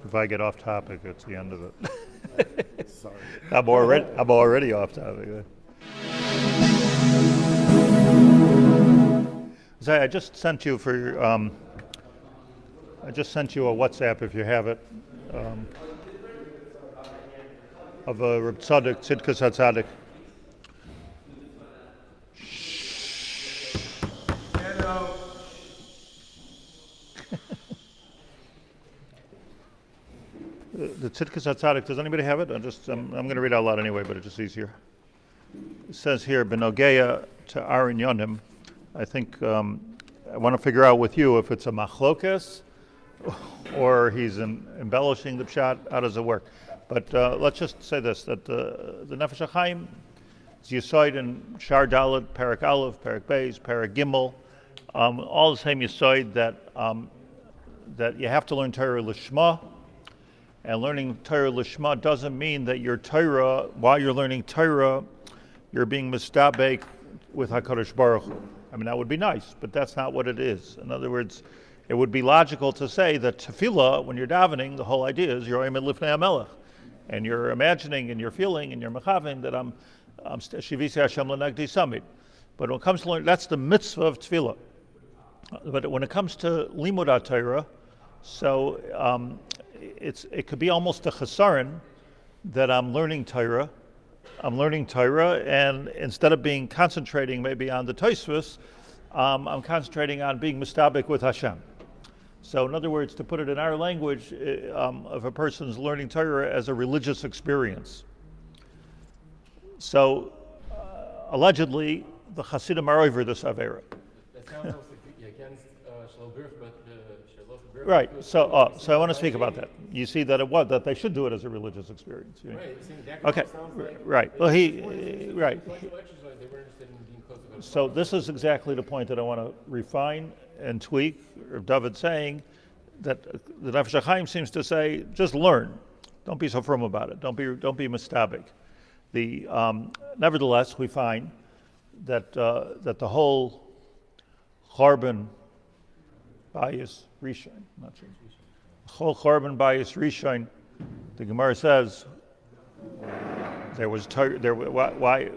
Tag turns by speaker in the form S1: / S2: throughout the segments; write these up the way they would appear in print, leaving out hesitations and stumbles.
S1: If I get off topic, it's the end of it.
S2: Sorry.
S1: I'm already off topic. I just sent you I just sent you a WhatsApp if you have it of a Reb Tzadok Tzidkas HaTzadik. The Tzidkas HaTzadik, does anybody have it? I'm going to read it out loud anyway, but it's just easier. It says here, Benogeya to Arin Yonim. I think I want to figure out with you if it's a machlokes or he's embellishing the pshat. How does it work? But let's just say this, that the Nefesh Hachaim is Yisoid in Shaar Dalet, Parak Aleph, Parak Beis, Parak Gimel, all the same Yisoid that you have to learn Torah Lishma. And learning Torah Lishma doesn't mean that your Torah, while you're learning Torah, you're being mistabek with HaKadosh Baruch Hu. I mean, that would be nice, but that's not what it is. In other words, it would be logical to say that tefillah, when you're davening, the whole idea is you're Omed Lifnei HaMelech. And you're imagining and you're feeling and you're mechavin that I'm Shivisi Hashem L'Nagdi Samid. But when it comes to learning, that's the mitzvah of tefillah. But when it comes to Limud HaTorah, so it could be almost a chesaron that I'm learning Torah, and instead of concentrating maybe on the Tosfos, I'm concentrating on being mistabek with Hashem. So in other words, to put it in our language, of a person's learning Torah as a religious experience. So allegedly, the Hasidim are over this Avera.
S3: That sounds also against Shalom, but
S1: right. So I want to speak about that. You see that they should do it as a religious experience.
S3: Right.
S1: Okay. Right. Well, right. So this is exactly the point that I want to refine and tweak. David saying that the Nefesh Hachaim seems to say, just learn. Don't be so firm about it. Don't be mistabek. Nevertheless, we find that the whole Charbon Bais Rishon, not sure. Whole Charbon Bais Rishon, the Gemara says there was why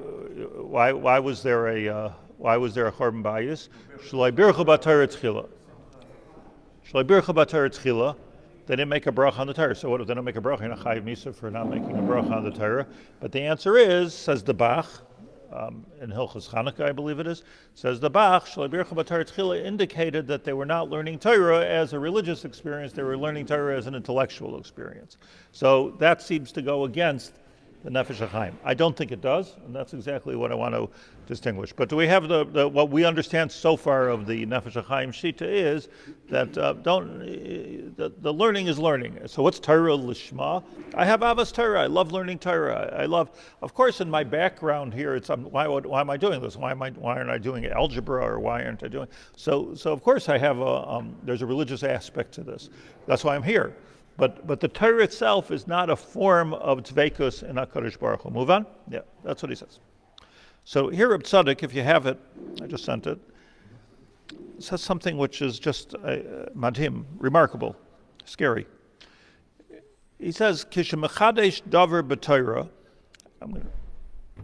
S1: was there a Charbon Bais? Shloi bircha b'Torah tchila. Shloi bircha b'Torah tchila. They didn't make a bracha on the Torah. So what if they don't make a bracha? You're not chayiv misa for not making a bracha on the Torah. But the answer is, says the Bach, in Hilchos Chanukah, I believe it is, says the Bach, Shloi bircha b'Torah tchila indicated that they were not learning Torah as a religious experience. They were learning Torah as an intellectual experience. So that seems to go against the Nefesh Hachaim. I don't think it does, and that's exactly what I want to distinguish. But do we have the what we understand so far of the Nefesh Hachaim Shita is that the learning is learning. So what's Torah Lishma? I have Avas Torah. I love learning Torah. I love, of course, in my background here, it's why am I doing this? Why aren't I doing algebra, or why aren't I doing? So of course I have there's a religious aspect to this. That's why I'm here. But the Torah itself is not a form of tzveikus in HaKadosh Baruch Hu. Move on? Yeah, that's what he says. So here Reb Tzadok, if you have it, I just sent it, says something which is just madhim, remarkable, scary. He says, Kishemechadesh davar b'Torah,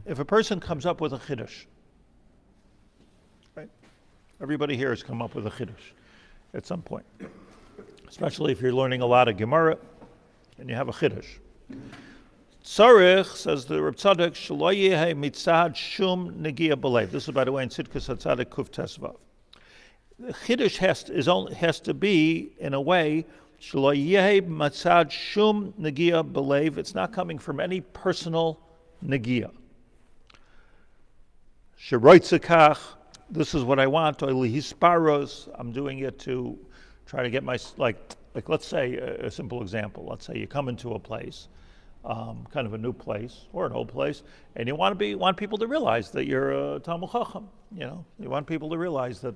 S1: if a person comes up with a chiddush, right? Everybody here has come up with a chiddush at some point. Especially if you're learning a lot of Gemara and you have a chiddush. Tzarech, says the Reb Tzadok, shelo yehei mitzad shum negia b'leiv. This is, by the way, in Tzidkas HaTzadik Kuf Tesvav. The chiddush has to be, in a way, shelo yehei mitzad shum negia b'leiv. It's not coming from any personal negia. Sheroitzekach, this is what I want. Oilihisparos, I'm doing it to try to get my, like let's say a simple example. Let's say you come into a place, kind of a new place or an old place, and you want people to realize that you're a Talmud Chacham. You want people to realize that,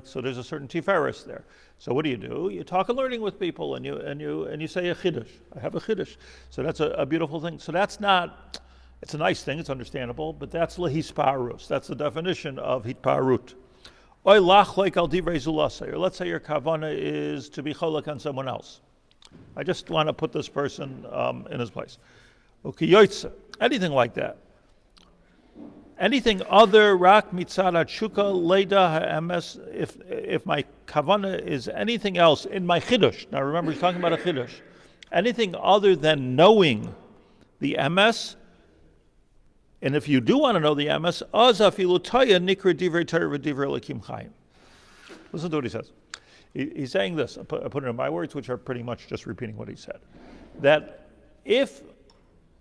S1: so there's a certain tiferes there. So what do? You talk and learning with people, and you say a chiddush. I have a chiddush. So that's a beautiful thing. So that's not. It's a nice thing. It's understandable, but that's lehisparus. That's the definition of hitparut. Or let's say your kavana is to be cholak on someone else. I just want to put this person in his place. Ukiyotze, anything like that. Anything other rak mitzad hatshuka leida ha'emes, if my kavanah is anything else in my chiddush. Now remember, he's talking about a chiddush. Anything other than knowing the emes, and if you do want to know the emes, az afilu taya nikra divrei Torah v'divrei Elokim chayim. Listen to what he says. He's saying this. I put it in my words, which are pretty much just repeating what he said. That if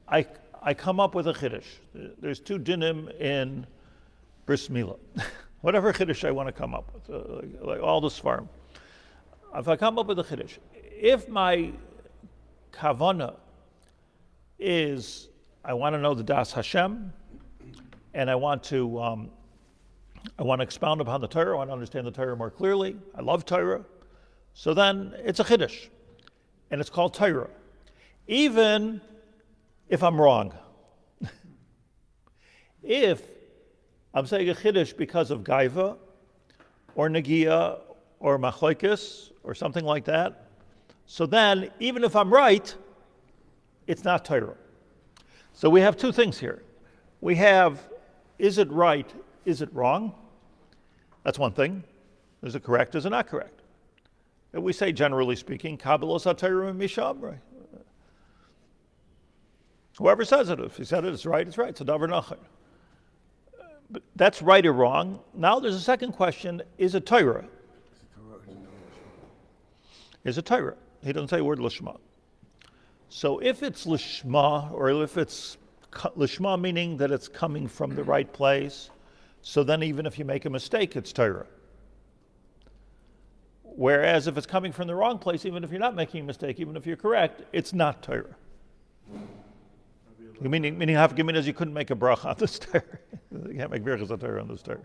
S1: I come up with a chiddush, there's 2 dinim in bris milah. Whatever chiddush I want to come up with, like all the svarim. If I come up with a chiddush, if my kavanah is I want to know the das Hashem, and I want to expound upon the Torah. I want to understand the Torah more clearly. I love Torah, so then it's a chiddush, and it's called Torah, even if I'm wrong. If I'm saying a chiddush because of gaiva, or nagia, or machlokes, or something like that, so then even if I'm right, it's not Torah. So we have 2 things here. We have, is it right, is it wrong? That's one thing. Is it correct, is it not correct? And we say, generally speaking, Kabbalah Satayra Misham, right? Whoever says it, if he said it, it's right, it's right. It's a davar nachar. But that's right or wrong. Now there's a second question, is it Torah? Is it Torah? He doesn't say the word Lishma. So if it's Lishma, or if it's Lishma meaning that it's coming from the right place, so then even if you make a mistake, it's Torah. Whereas if it's coming from the wrong place, even if you're not making a mistake, even if you're correct, it's not Torah. Meaning half gimin is you couldn't make a bracha on this Torah. You can't make birchas on Torah on this Torah.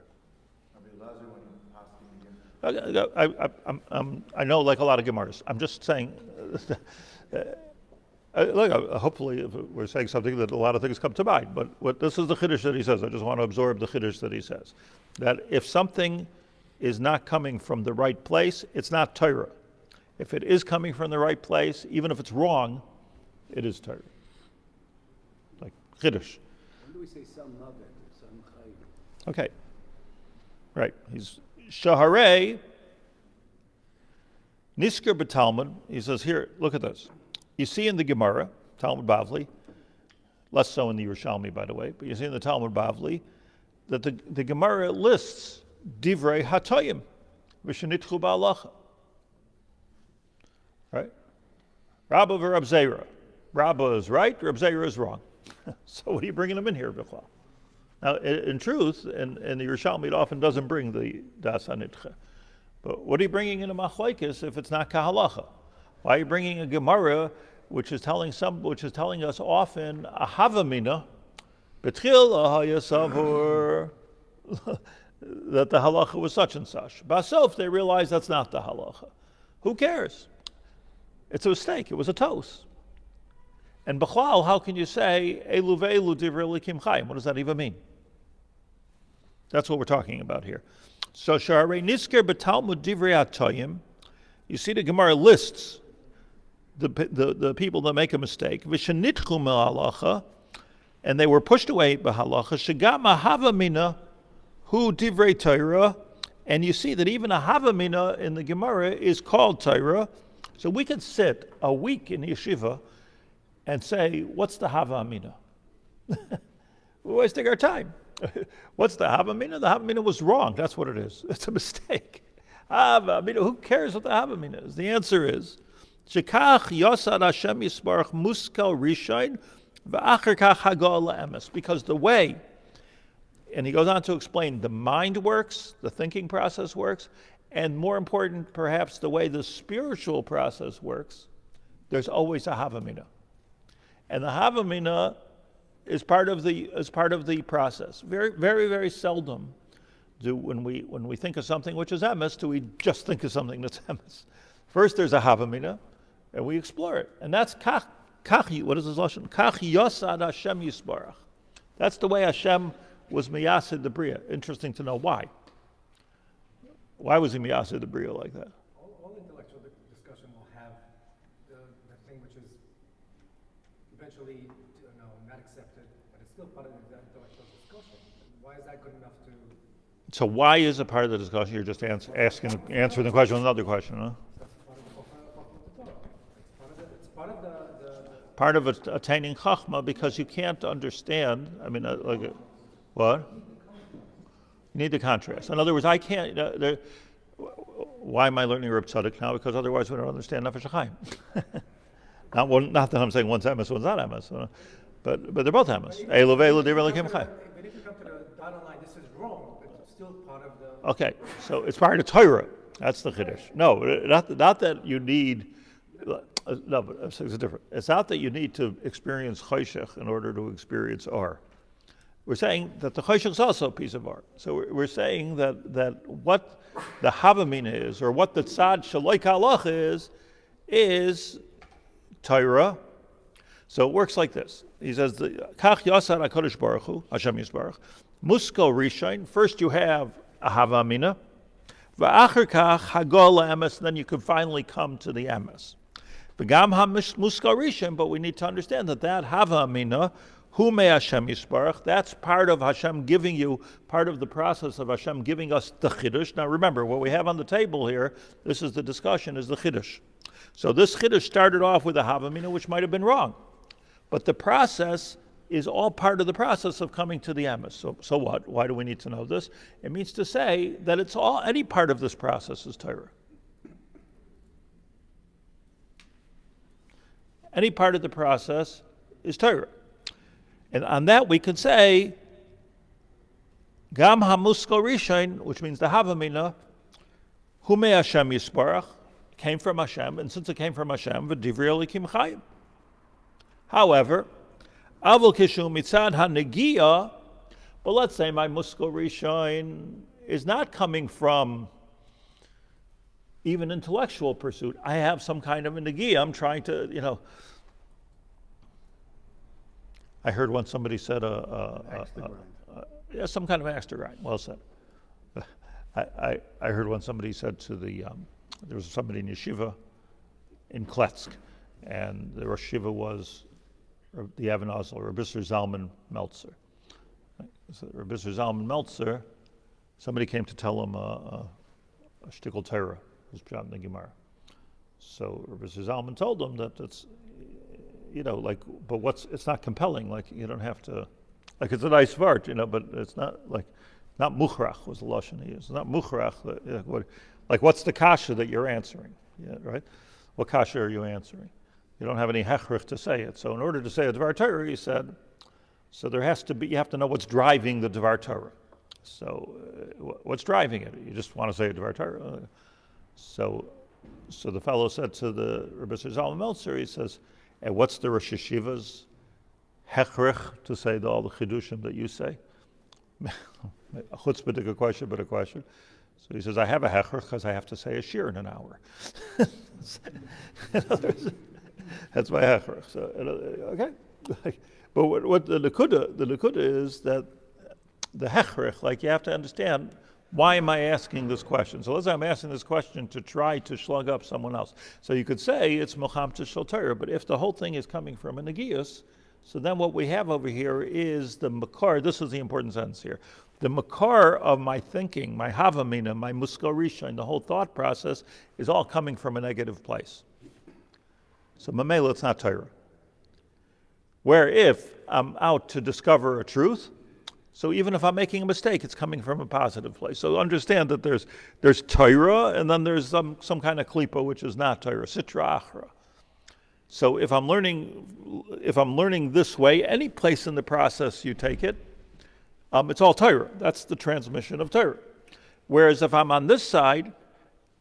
S1: I know, like a lot of Gemaras. I'm just saying. Hopefully, if we're saying something that a lot of things come to mind. But this is the chiddush that he says. I just want to absorb the chiddush that he says. That if something is not coming from the right place, it's not Torah. If it is coming from the right place, even if it's wrong, it is Torah. Like chiddush.
S2: When do we say some love it, some chayim?
S1: Okay. Right. He's Shaar Nisker b'Talmud. He says here, look at this. You see in the Gemara, Talmud Bavli, less so in the Yerushalmi, by the way, but you see in the Talmud Bavli that the Gemara lists divrei hatoyim v'shenitchu ba'alacha. Right? Rabba v'Rab Zera. Rabba is right, Rab Zera is wrong. So what are you bringing them in here, Bichlal? Now, in truth, in the Yerushalmi, it often doesn't bring the das hanitcha. But what are you bringing in a machlokes if it's not kahalacha? Why are you bringing a Gemara which is telling us often a havamina, betchil ahayasavur, that the halacha was such and such. Basof, they realize that's not the halacha. Who cares? It's a mistake. It was a tos. And b'chlal, how can you say elu ve'elu divrei Elokim chayim? What does that even mean? That's what we're talking about here. So Shaar nisker b'Talmud divrei hatoyim. You see the Gemara lists the people that make a mistake, v'shenitchu me'alacha, and they were pushed away b'halacha, shegam havamina hu divrei Torah, and you see that even a havamina in the Gemara is called Torah. So we could sit a week in yeshiva and say, what's the havamina? We always take our time. What's the havamina? The havamina was wrong. That's what it is. It's a mistake. Havamina. Who cares what the havamina is? The answer is, Shekach Yosad Hashem Yisbarach Muskal Rishain V'Acher Kach Hagal La'emes. Because the way, and he goes on to explain, the mind works, the thinking process works, and more important, perhaps, the way the spiritual process works, there's always a havamina. And the havamina is part of the process. Very, very, very seldom when we think of something which is emes, do we just think of something that's emes. First, there's a havamina, and we explore it. And that's kach, what is his lashon? Kach yosad Hashem yisbarach. That's the way Hashem was miyasid the bria. Interesting to know why. Why was he miyasid the bria like that?
S3: All intellectual discussion will have
S4: which is eventually, not accepted, but it's still part of the intellectual discussion. Why is that good enough to?
S1: So why is it part of the discussion? You're just answering the question with another question, huh?
S4: It's part of the
S1: Part of attaining chachma, because you can't understand. I mean, what? You need the contrast. In other words, I can't. Why am I learning Reb Tzadok now? Because otherwise we don't understand Nefesh Hachaim. Not that I'm saying one's emes, one's not emes, but they're both emes. Eilu ve'eilu divrei Elokim chai.
S4: But if you come to the dotted line, this is wrong, but it's still part of the.
S1: Okay, so it's part of Torah. That's the chiddush. No, not that you need. No, but it's different. It's not that you need to experience choshech in order to experience or. We're saying that the choshech is also a piece of art. So we're saying that what the havamina is, or what the tzad shaloi ka'alach is Torah. So it works like this. He says, "Kach yasar HaKadosh Baruch Hu, Hashem Yisbarach, musko rishon." First you have a havamina, va'acher kach hagol emes. Then you can finally come to the emes. V'gam musko rishon. But we need to understand that havamina, hu me Hashem Yisbarach, that's part of Hashem giving you, part of the process of Hashem giving us the chiddush. Now remember, what we have on the table here, this is the discussion, is the chiddush. So this chiddush started off with a havamina, which might have been wrong. But the process is all part of the process of coming to the emes. So what? Why do we need to know this? It means to say that it's all, any part of this process is Torah. Any part of the process is Torah. And on that we could say, Gam hamusko rishon, which means the havamina, hu me Hashem Yisbarach, came from Hashem, and since it came from Hashem, v'divrei Elokim chayim. However, avol kishu mitzad hanegia, but let's say my musko rishon is not coming from even intellectual pursuit. I have some kind of a negia. I'm trying to, I heard once somebody said some kind of axe to grind. Well said. I heard once somebody said to there was somebody in yeshiva in Kletsk, and the Rosh Yeshiva was the Avon Oslo, Rabbi Zalman Meltzer. So Rabbi Zalman Meltzer, somebody came to tell him a shtickle Torah, his pshat in the Gemara. So Rabbi Zalman told him that it's, but it's not compelling. Like, you don't have to, like, it's a nice vart, but it's not not muchrach was the lashon he used. It's not muchrach. What's the kasha that you're answering? Yeah, right. What kasha are you answering? You don't have any hechrich to say it. So in order to say a dvar Torah, he said, so there has to be. You have to know what's driving the dvar Torah. So what's driving it? You just want to say a dvar Torah. So the fellow said to the Rabbi Zalman Meltzer, he says, and what's the Rosh Yeshiva's hechrich to say all the chidushim that you say? A chutzpah question, but a question. So he says, I have a hechrich because I have to say a shiur in an hour. That's my hechrich. So, okay. But what the nekuda is that the hechrich, you have to understand, why am I asking this question? So let's say I'm asking this question to try to slug up someone else. So you could say it's Mohammed Shel Torah, but if the whole thing is coming from a negius, so then what we have over here is the makar. This is the important sentence here. The makar of my thinking, my havamina, my musko rishon, the whole thought process is all coming from a negative place. So mamela, it's not Torah. Where if I'm out to discover a truth, so even if I'm making a mistake, it's coming from a positive place. So understand that there's Torah, and then there's some kind of klipa which is not Torah, sitra achra. So if I'm learning this way, any place in the process you take it, it's all Torah. That's the transmission of Torah. Whereas if I'm on this side,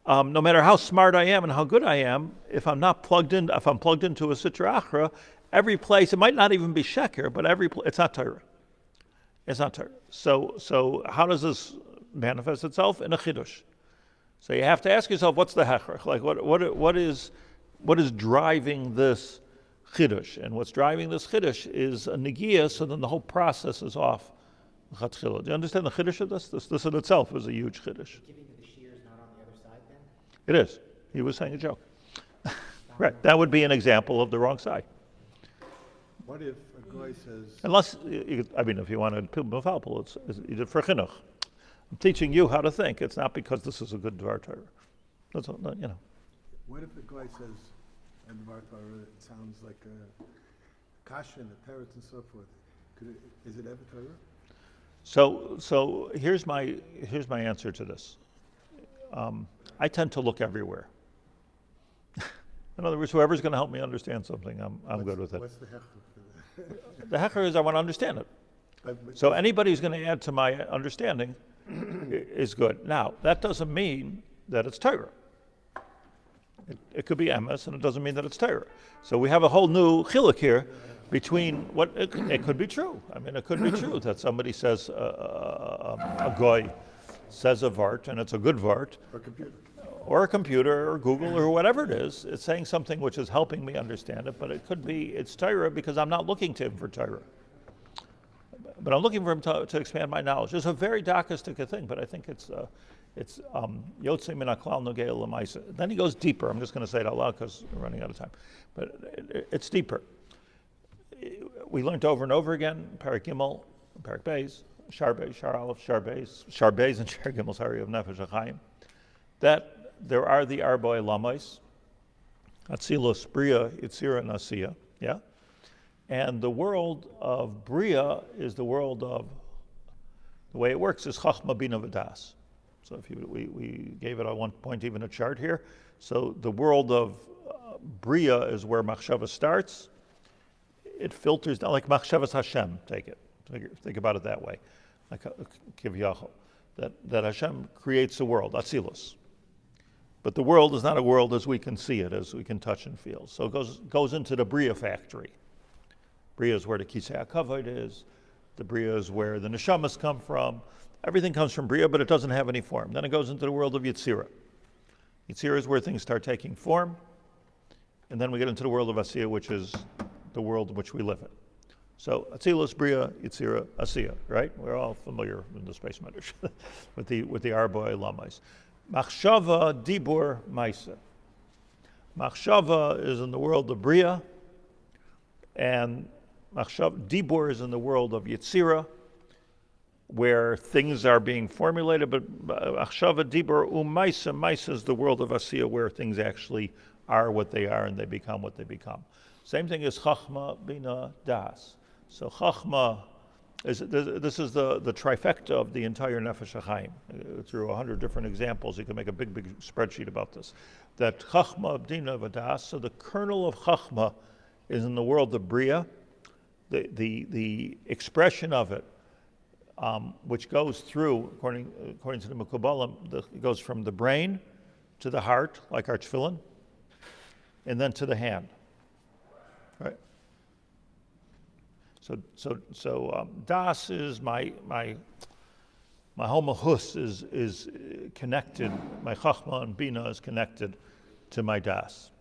S1: no matter how smart I am and how good I am, if I'm plugged into a sitra achra, every place, it might not even be sheker, but it's not Torah. It's not Torah. So how does this manifest itself? In a chiddush. So you have to ask yourself, what's the hechrich? What is driving this chiddush? And what's driving this chiddush is a negia, so then the whole process is off. Do you understand the chiddush of this? This in itself is a huge chiddush.
S5: Giving to the shear is not on the other side then?
S1: It is. He was saying a joke. Right, that would be an example of the wrong side.
S5: What if a guy says,
S1: Unless, if you want to mafalpul, it's for chinuch. I'm teaching you how to think. It's not because this is a good Dvar Torah. That's all, you know.
S5: what if the guy says, and the Torah, it sounds like a kasha and a teretz and so forth. Is it ever Torah?
S1: So here's my answer to this. I tend to look everywhere. In other words, whoever's going to help me understand something, I'm good with it.
S5: What's the hecher?
S1: The hecher is I want to understand it. So anybody who's going to add to my understanding is good. Now, that doesn't mean that it's Torah. It could be emes, and it doesn't mean that it's Torah. So we have a whole new chiluk here between what it could be true. I mean, it could be true that somebody says a goy says a vart, and it's a good vart, or a computer, or Google, or whatever it is. It's saying something which is helping me understand it, but it could be it's Torah because I'm not looking to him for Torah. But I'm looking for him to expand my knowledge. It's a very darkistic thing, but I think it's Yotzei min haklal nogei l'maisa. Then he goes deeper. I'm just going to say it out loud because we're running out of time. But it's deeper. We learned over and over again, Parak Gimel, Parak Beis, Shaar Beis, Shaar Aleph, Shaar Beis, and Shaar Gimel, of Nefesh Hachaim, that there are the Arboi Lamais, Atzilus, Bria, Yitzira, and Asiya, yeah? And the world of Bria is the world of, the way it works is Chachma Bina V'das. So if we gave it at one point even a chart here. So the world of Bria is where Machshava starts. It filters down, like Machshavas Hashem, take it. Think about it that way. Like Kivyachol. That Hashem creates the world, Atzilus. But the world is not a world as we can see it, as we can touch and feel. So it goes into the Bria factory. Bria is where the Kisei HaKavod is. The Bria is where the Neshamas come from. Everything comes from Bria, but it doesn't have any form. Then it goes into the world of Yitzira. Yitzira is where things start taking form. And then we get into the world of Asiya, which is the world in which we live in. So Atzilus, Bria, Yitzira, Asiya, right? We're all familiar in the space matters with the Arboi Lamais. Machshava, Dibur, Maisa. Machshava is in the world of Bria, and Dibur is in the world of Yitzira, where things are being formulated, but Machshava, Dibur, Maisa. Maisa is the world of Asiya, where things actually are what they are and they become what they become. Same thing as Chachma, Bina, Das. So Chachma, this is the trifecta of the entire Nefesh Hachaim. Through 100 different examples, you can make a big spreadsheet about this. That Chachma, Bina, V'das, so the kernel of Chachma is in the world of Bria, the expression of it, which goes through, according to the Mekubalim, it goes from the brain to the heart, like our tefillin, and then to the hand. Right. So das is my homahus is connected. My chachma and bina is connected to my das.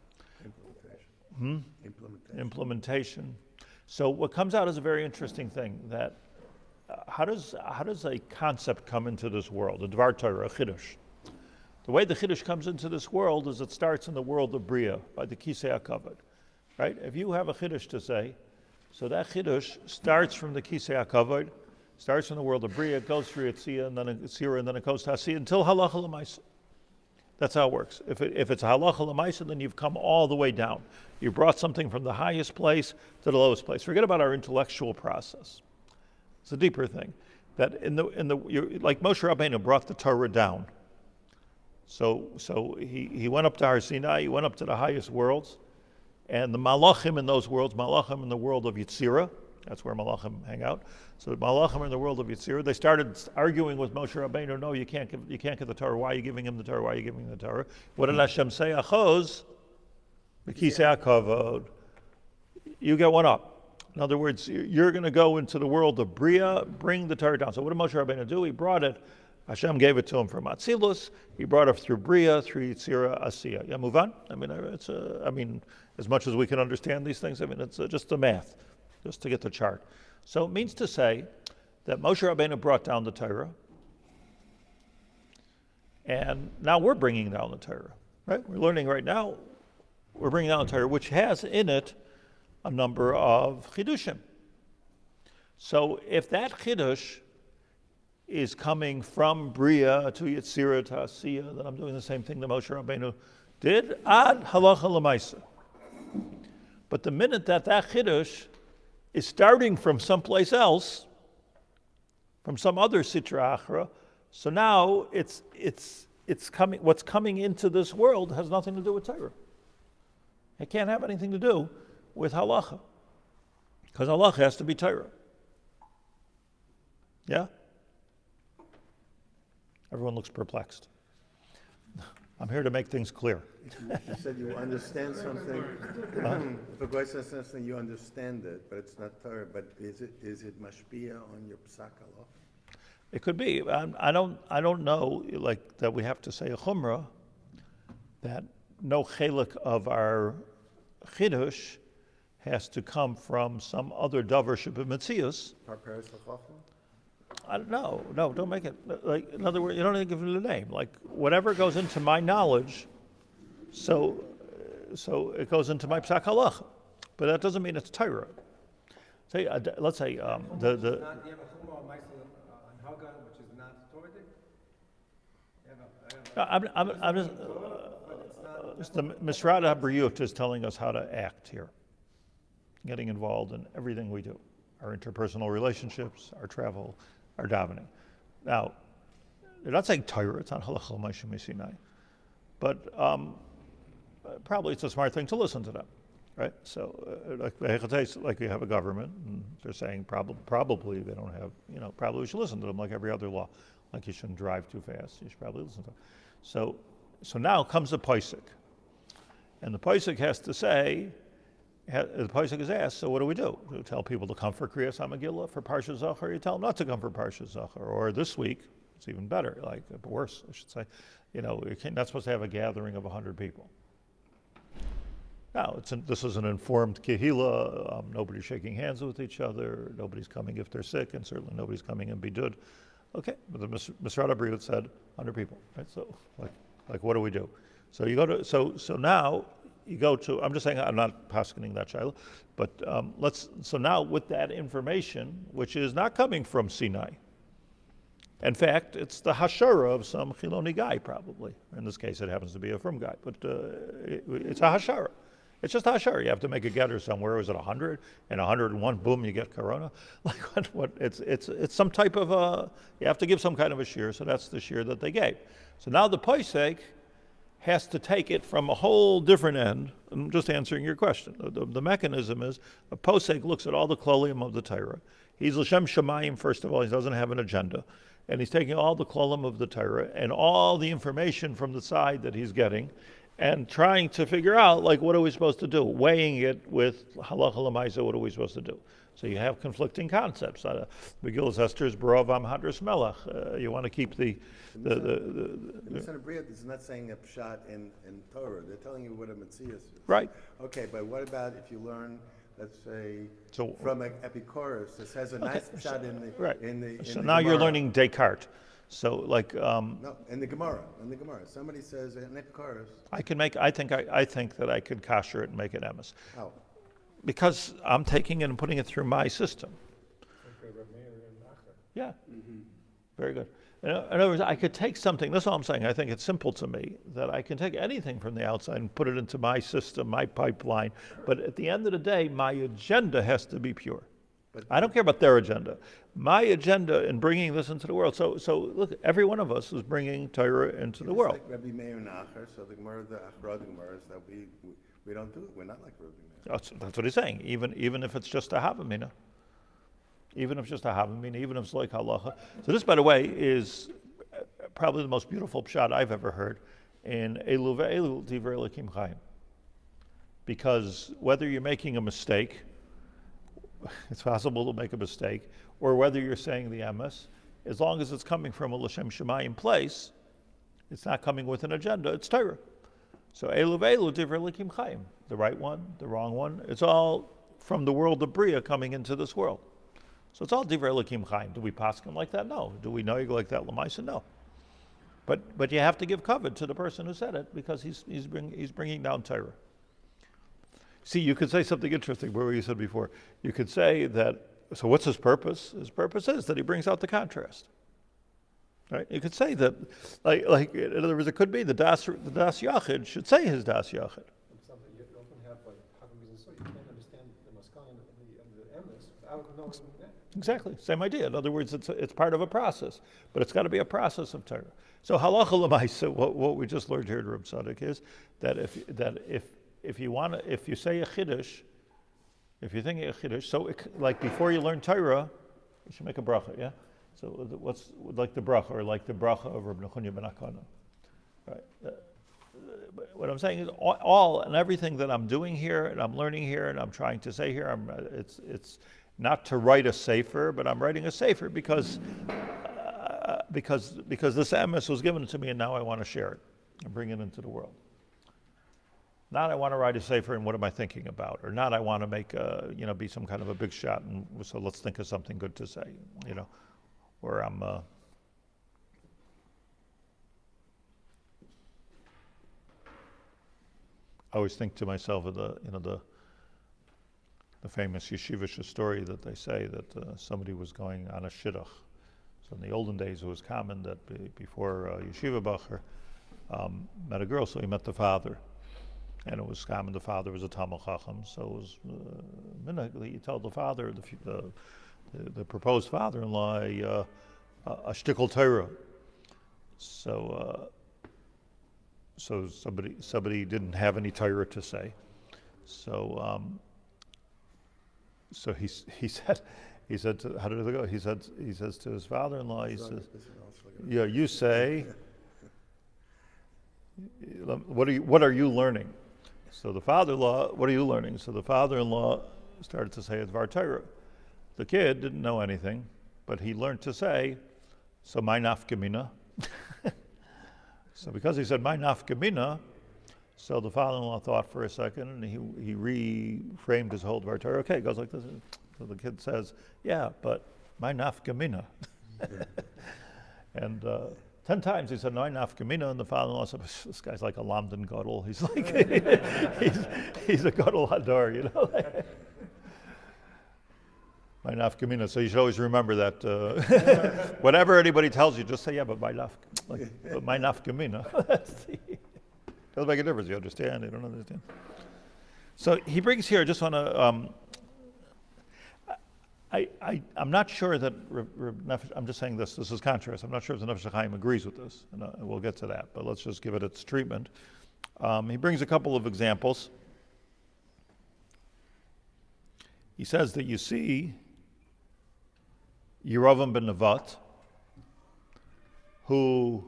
S1: Implementation. So what comes out is a very interesting thing. That how does a concept come into this world? A Dvar Torah, a chiddush. The way the chiddush comes into this world is it starts in the world of Bria by the Kisei HaKavod. Right? If you have a chiddush to say, so that chiddush starts from the Kisei HaKavod, starts from the world of Bria, goes through Yitzira, and then Yitzira, and then it goes to Asiya until Halacha L'maisa. That's how it works. If it's Halacha L'maisa, then you've come all the way down. You brought something from the highest place to the lowest place. Forget about our intellectual process. It's a deeper thing. That like Moshe Rabbeinu brought the Torah down. So he went up to Har Sinai, he went up to the highest worlds. And the malachim in those worlds, malachim in the world of Yitzira, that's where malachim hang out. So the malachim in the world of Yitzira, they started arguing with Moshe Rabbeinu, no, you can't get the Torah. Why are you giving him the Torah? Why are you giving him the Torah? What did Hashem say? Achos, b'kisei hakavod. You get one up. In other words, you're going to go into the world of Bria, bring the Torah down. So what did Moshe Rabbeinu do? He brought it. Hashem gave it to him from Atzilus. He brought it through Bria, through Yitzira, Asiya. Yeah, move on. As much as we can understand these things, it's just the math, just to get the chart. So it means to say that Moshe Rabbeinu brought down the Torah, and now we're bringing down the Torah, right? We're learning right now we're bringing down Torah, which has in it a number of chidushim. So if that chidush is coming from Bria to Yetzirah to Asiyah, then I'm doing the same thing that Moshe Rabbeinu did, ad halacha l'maisa. But the minute that chidush is starting from someplace else, from some other sitra achra, so now it's coming. What's coming into this world has nothing to do with Torah. It can't have anything to do with halacha, because halacha has to be Torah. Yeah? Everyone looks perplexed. I'm here to make things clear.
S5: You said you understand something. If a guy says something, you understand it, but it's not Torah. But is it mashpia on your psak halacha?
S1: It could be. I don't know, like, that we have to say a chumrah, that no chelik of our chidush has to come from some other davar shebemetzius. I don't know. No, don't make it. Like, in other words, you don't even give it a name. Like, whatever goes into my knowledge, so it goes into my psak halacha. But that doesn't mean it's Torah. Say, let's say
S4: You have a chumrah or ma'aseh on Haga, which is not Torah?
S1: I'm just the Misrad HaBriyut is telling us how to act here, getting involved in everything we do, our interpersonal relationships, our travel, our davening. Now, they're not saying Torah, it's not halacha l'maisa misinai, but probably it's a smart thing to listen to them, right? So, like we have a government, and they're saying probably they don't have, probably we should listen to them like every other law. Like you shouldn't drive too fast, you should probably listen to them. So now comes the Paisik. And the Paisik has to say, the Paisik is asked, so what do? Do we tell people to come for Kriyas HaMegillah, for Parsha Zachor, or you tell them not to come for Parsha Zachor? Or this week, it's even better, like worse, I should say, you're not supposed to have a gathering of 100 people. Now, this is an informed Kehillah, nobody's shaking hands with each other, nobody's coming if they're sick, and certainly nobody's coming in bidud. Okay, but the Misrad HaBriyut said 100 people, right? So, like what do we do? So you go to, so now you go to, I'm just saying, I'm not paskening that Shiloh, but so now with that information, which is not coming from Sinai, in fact, it's the hashara of some Chiloni guy probably. In this case, it happens to be a frum guy, but it's a hashara. It's just hashara. You have to make a getter somewhere. Is it 100? And 101, boom, you get corona. Like what? It's some type of you have to give some kind of a shiur. So that's the shiur that they gave. So now the Paisek has to take it from a whole different end. I'm just answering your question. The mechanism is a Paisek looks at all the klolim of the Torah. He's l'shem shamayim, first of all. He doesn't have an agenda. And he's taking all the klolim of the Torah and all the information from the side that he's getting and trying to figure out, like, what are we supposed to do? Weighing it with halacha l'maisa, what are we supposed to do? So you have conflicting concepts. Megillas Esther is Barov Am Hadras Melech. You want to keep the
S5: Mishnah Briyat is not saying a pshat in Torah. They're telling you what a Metzias is.
S1: Right.
S5: Okay, but what about if you learn, let's say, from Epicurus, this has a nice pshat in the
S1: right.
S5: in
S1: So
S5: the
S1: now you're
S5: Gemara.
S1: learning Descartes. So like
S5: no, in the Gemara. Somebody says in Epicurus.
S1: I think that I could kasher it and make it emes.
S5: How?
S1: Because I'm taking it and putting it through my system. Yeah. Mm-hmm. Very good. In other words, I could take something, that's all I'm saying, I think it's simple to me, that I can take anything from the outside and put it into my system, my pipeline, but at the end of the day, my agenda has to be pure. I don't care about their agenda. My agenda in bringing this into the world, so look, every one of us is bringing Torah into the world.
S5: Like Rabbi Meir Nacher, so the Gemara, the Achrod Gemara is that we don't do it, we're not like Rabbi Meir.
S1: That's what he's saying, even if it's just a Havamina. Even if it's just a Havamina, even if it's like halacha. So this, by the way, is probably the most beautiful pshat I've ever heard in Elu ve'elu divrei Elokim Chaim. Because whether you're making a mistake, it's possible to make a mistake, or whether you're saying the emes, as long as it's coming from a l'shem shemayim place, it's not coming with an agenda, it's Torah. So Elu ve'elu divrei Elokim Chaim, the right one, the wrong one, it's all from the world of Bria coming into this world. So it's all divrei Elokim Chaim. Do we paskin like that? No. Do we know you like that l'maisa? No. But you have to give covet to the person who said it because he's bringing down Torah. See, you could say something interesting, where you said before. You could say that, so what's his purpose? His purpose is that he brings out the contrast. Right? You could say that, like in other words, it could be the Das Yachid should say his Das Yachid.
S3: Something you often have, like, how come reason so you can't understand the Maskain and the Emes without knowing that.
S1: Exactly, same idea. In other words, it's part of a process, but it's got to be a process of Torah. So halacha l'maisa, what we just learned here at Reb Tzadok is that if you say a chiddush, if you're thinking a chiddush, so like before you learn Torah, you should make a bracha, yeah. So what's like the bracha, or like the bracha of Reb Nechunya ben Akana, right? What I'm saying is all and everything that I'm doing here and I'm learning here and I'm trying to say here, it's not to write a sefer, but I'm writing a sefer because this emes was given to me and now I want to share it and bring it into the world. Not I want to write a sefer and what am I thinking about, or not I want to make be some kind of a big shot and so let's think of something good to say, or I'm. I always think to myself of the famous yeshivish story that they say that somebody was going on a shidduch. So in the olden days, it was common that before yeshiva bacher met a girl, so he met the father, and it was common the father was a Talmid Chacham, so it was minhagly you tell the father, the proposed father-in-law, a shtickle Torah. So somebody didn't have any Torah to say, so he said to, how did it go? He says to his father-in-law, he says, yeah, you say, what are you learning? So the father-in-law, what are you learning? So the father-in-law started to say Dvar Torah. The kid didn't know anything, but he learned to say, so my nafkamina. So because he said my nafkamina, so the father-in-law thought for a second and he reframed his whole Dvar Torah. Okay, it goes like this. So the kid says, yeah, but my nafkamina. And 10 times he said, no, nafkamina, and the father-in-law said, this guy's like a Lamdan Gadol. He's like, he's a Gadol Hadar, My nafkamina. So you should always remember that whatever anybody tells you, just say, yeah, but my nafkamina. Doesn't make a difference. You understand? You don't understand. So he brings here, I just want to, I'm not sure that I'm just saying this is contrast. I'm not sure if the Nefesh Hachaim agrees with this, and we'll get to that, but let's just give it its treatment. He brings a couple of examples. He says that you see Yerovam ben Nevat, who,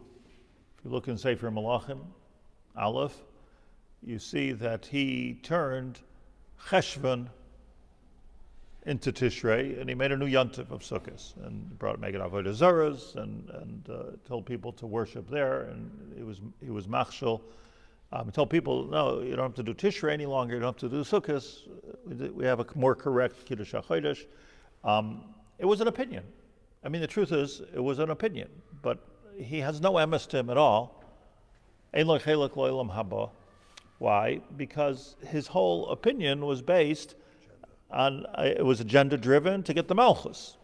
S1: if you look in Sefer Malachim, Aleph, you see that he turned Cheshvan into Tishrei, and he made a new yontif of Sukkot, and brought Megan Avodah Zaras, and told people to worship there, and he was machshel. He told people, no, you don't have to do Tishrei any longer, you don't have to do Sukkot. We have a more correct Kiddush HaChodesh. It was an opinion. I mean, the truth is, it was an opinion, but he has no emes to him at all. Ein lo chelek lo olam haba. Why? Because his whole opinion was based on, it was agenda-driven to get the Malchus,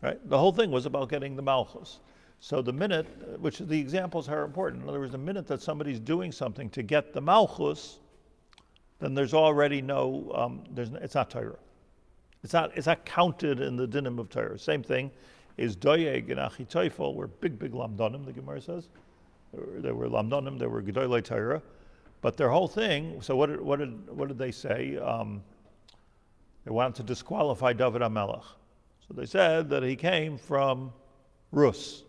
S1: right? The whole thing was about getting the Malchus. So the minute, which the examples are important, in other words, the minute that somebody's doing something to get the Malchus, then there's already no, it's not Torah. It's not counted in the dinim of Torah. Same thing is Doyeg and Achitophel were big lamdonim, the Gemara says. They were lamdonim, they were Gedolei Torah. But their whole thing, so what did they say? They wanted to disqualify David HaMelech. So they said that he came from Rus.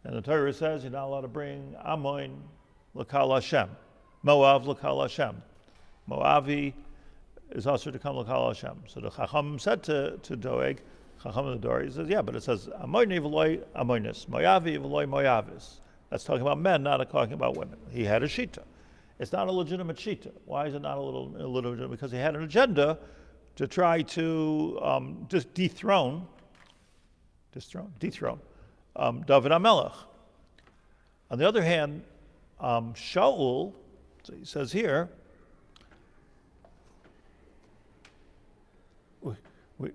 S1: And the Torah says you're not allowed to bring Ammon l'kal Hashem, Moav l'kal Hashem. Moavi is also to come l'kal Hashem. So the Chacham said to Doeg, Chacham of the Dor, he says, yeah, but it says Ammoni v'loi Ammonis, Moavi v'loi Moavis. That's talking about men, not talking about women. He had a shita. It's not a legitimate shita. Why is it not a legitimate? Because he had an agenda to try to just dethrone David HaMelech. On the other hand, Shaul, so he says here,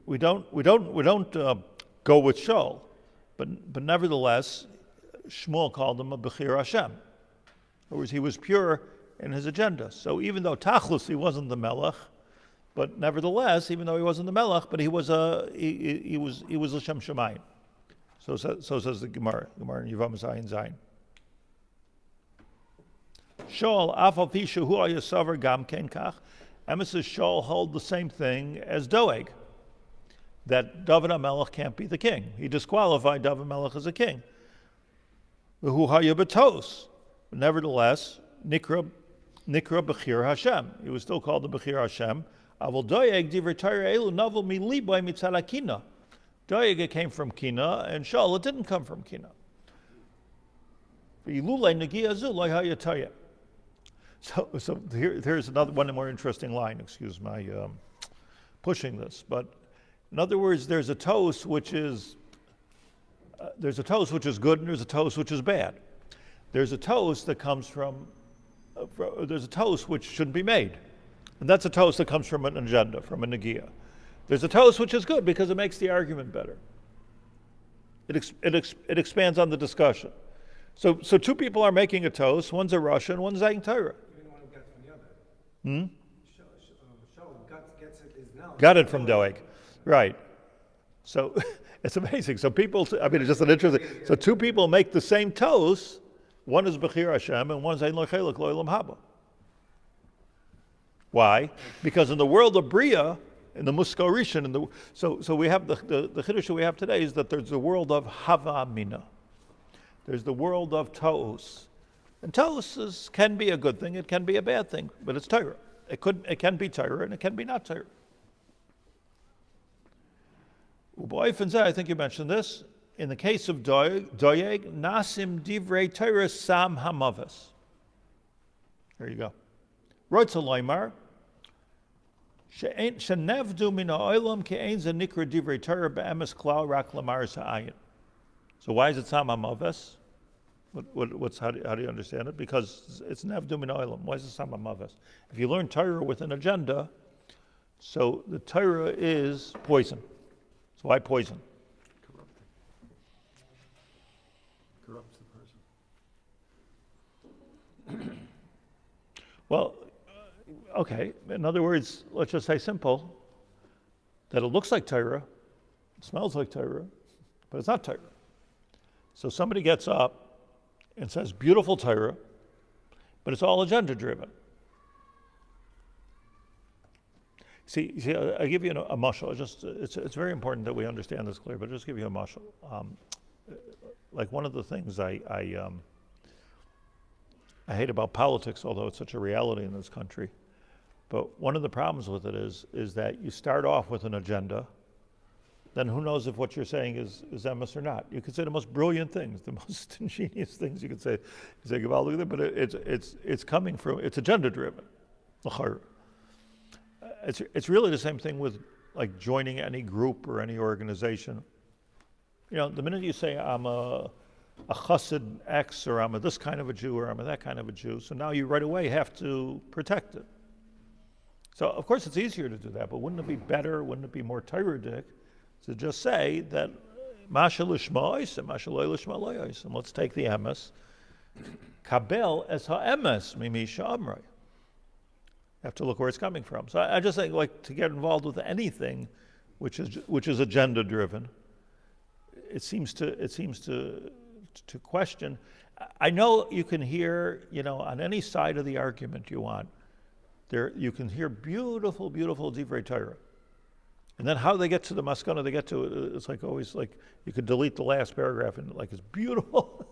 S1: we don't go with Shaul, but nevertheless, Shmuel called him a Bechir Hashem. In other words, he was pure in his agenda. So even though Tachlus he wasn't the Melech, but nevertheless, even though he wasn't the Melech, but he was L'Shem Shemayim. So says the Gemara in Yevamos Ayin Zayin. Shaul afal pi shehu hayasavar gam ken kach. Emes Shaul hold the same thing as Doeg, that David HaMelech can't be the king. He disqualified David HaMelech as a king. Who hayabatos. Nevertheless, Nikra Bechir Hashem. He was still called the Bechir Hashem. Avol Doeg divrei Torah elu navel mi liboy mitzad hakina. Doeg it came from Kina, and Shaul it didn't come from Kina. So here's another one more interesting line. Excuse my pushing this, but in other words, there's a toast which is good, and there's a toast which is bad. There's a toast that comes from there's a toast which shouldn't be made, and that's a toast that comes from an agenda, from a negia. There's a toast which is good because it makes the argument better. It expands on the discussion. So two people are making a toast. One's a Russian, one's saying Torah.
S4: Even one who gets from the other. Gets it is now.
S1: Got it from Doeg, right? So it's amazing. So people, it's just an interesting. So two people make the same toast. One is Bechir Hashem, and one's Ein Lo Chelek Lo Olam Haba. Why? Because in the world of Bria, in the Muskal Rishon, so we have the Chiddush we have today is that there's the world of Hava Amina. There's the world of Ta'us. And Ta'us can be a good thing, it can be a bad thing, but it's Torah. It can be Torah and it can be not Torah. I think you mentioned this. In the case of Doeg, Nasim Divrei Torah Sam Hamavas. There you go. Roitza Loimar. Shenevdu min ha'olam ke'ein ze nikra divrei Torah be'emes klal rak lamar sa'ayin. So why is it Sam HaMaves? How do you understand it? Because it's Nevdu min ha'olam. Why is it Sam HaMaves? If you learn Torah with an agenda, so the Torah is poison. So why poison?
S3: Corrupts the person.
S1: Well, okay. In other words, let's just say simple, that it looks like Torah, it smells like Torah, but it's not Torah. So somebody gets up and says, beautiful Torah, but it's all agenda driven. See, I give you a mashal. It's very important that we understand this clearly, but I'll just give you a mashal. Like one of the things I hate about politics, although it's such a reality in this country, but one of the problems with it is that you start off with an agenda, then who knows if what you're saying is emes or not. You could say the most brilliant things, the most ingenious things you could say, but it's coming from, it's agenda driven. It's really the same thing with like joining any group or any organization. You know, the minute you say I'm a chassid X, or I'm a this kind of a Jew, or I'm a that kind of a Jew, so now you right away have to protect it. So of course it's easier to do that, but wouldn't it be better, wouldn't it be more Torah-dic to just say that Masha Lishma Ois and Masha Lo Lishma Lo Ois, and let's take the emes, Kabel es ha'emes mimisha amrei. You have to look where it's coming from. So I just think, like, to get involved with anything which is agenda driven, it seems to question. I know you can hear, on any side of the argument you want, there you can hear beautiful, beautiful divrei Torah. And then how they get to the maskana, they get to it's like always like you could delete the last paragraph and like it's beautiful,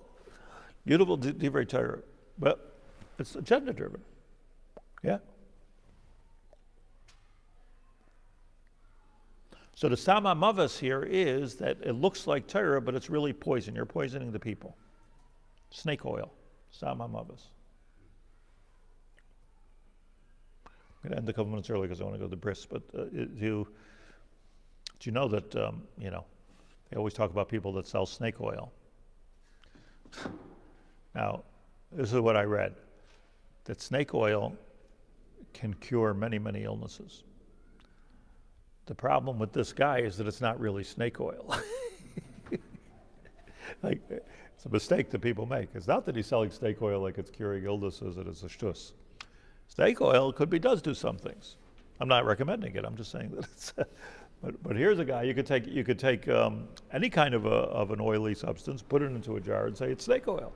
S1: beautiful divrei Torah, but it's agenda driven. Yeah. So the Sam HaMavas here is that it looks like Torah, but it's really poison. You're poisoning the people. Snake oil, Sam HaMavas. I'm going to end a couple minutes early because I want to go to the bris. But do you know that they always talk about people that sell snake oil? Now, this is what I read: that snake oil can cure many, many illnesses. The problem with this guy is that it's not really snake oil. Like, it's a mistake that people make. It's not that he's selling snake oil like it's curing illnesses and it's a shtus. Snake oil does do some things. I'm not recommending it. I'm just saying that it's. But here's a guy. You could take any kind of an oily substance, put it into a jar, and say it's snake oil.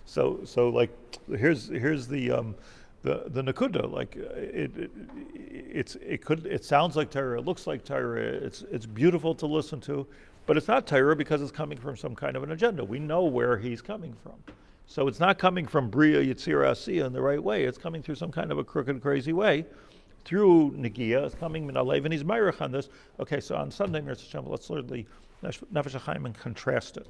S1: So like here's the nakuda. Like it sounds like Torah. It looks like Torah. It's beautiful to listen to, but it's not Torah because it's coming from some kind of an agenda. We know where he's coming from. So it's not coming from Bria Yitzira Asiya in the right way. It's coming through some kind of a crooked, crazy way. Through Negiah, it's coming min alev, and he's meirich on this. Okay, so on Sunday, let's learn the Nefesh Hachaim and contrast it.